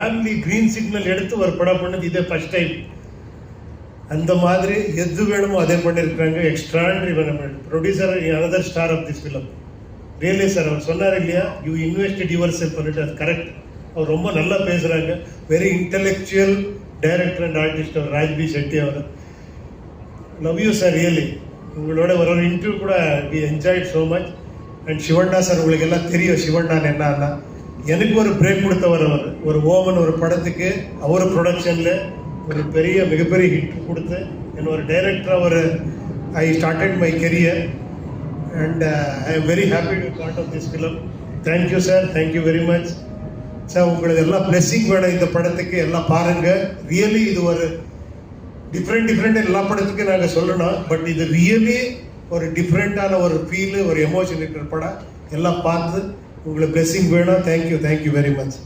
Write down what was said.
Family green signal எடுத்து ஒரு படம் பண்ணது இதே ஃபர்ஸ்ட் டைம். அந்த மாதிரி எது வேணுமோ அதே பண்ணியிருக்காங்க. Extraordinary. Producer another star of this film. Really sir அவர் சொன்னார் இல்லையா, யூ இன்வெஸ்டட் யுவர் செல்ஃப் பண்ணிட்டு, அது கரெக்ட். அவர் ரொம்ப நல்லா பேசுகிறாங்க. Very intellectual director and artist அவர் ராஜ்பி செட்டி. அவர் லவ் யூ சார் ரியலி. உங்களோட ஒரு இன்டர்வியூ கூட we enjoyed so much. And சிவண்டா சார், உங்களுக்கு எல்லாம் தெரியும் சிவண்டான்னு என்னன்னா, எனக்கு ஒரு பிரேக் கொடுத்தவர் அவர். ஒரு ஓமன் ஒரு படத்துக்கு அவர் ப்ரொடக்ஷனில் ஒரு பெரிய மிகப்பெரிய ஹிட் கொடுத்து என்ன ஒரு டைரக்டர் அவர் I started my career and I am very happy to part of this film. Thank you sir, thank you very much sir. உங்களுக்கு எல்லாம் பிளெஸ்ஸிங் வேணும் இந்த படத்துக்கு. எல்லாம் பாருங்கள். ரியலி இது ஒரு டிஃப்ரெண்ட் எல்லா படத்துக்கும் நாங்கள் சொல்லணும். பட் இது ரியலி ஒரு டிஃப்ரெண்ட்டான ஒரு ஃபீலு, ஒரு எமோஷன் இருக்கிற படம். எல்லாம் பார்த்து உங்களுக்கு பிளெஸ்ஸிங் வேணும். Thank you very much.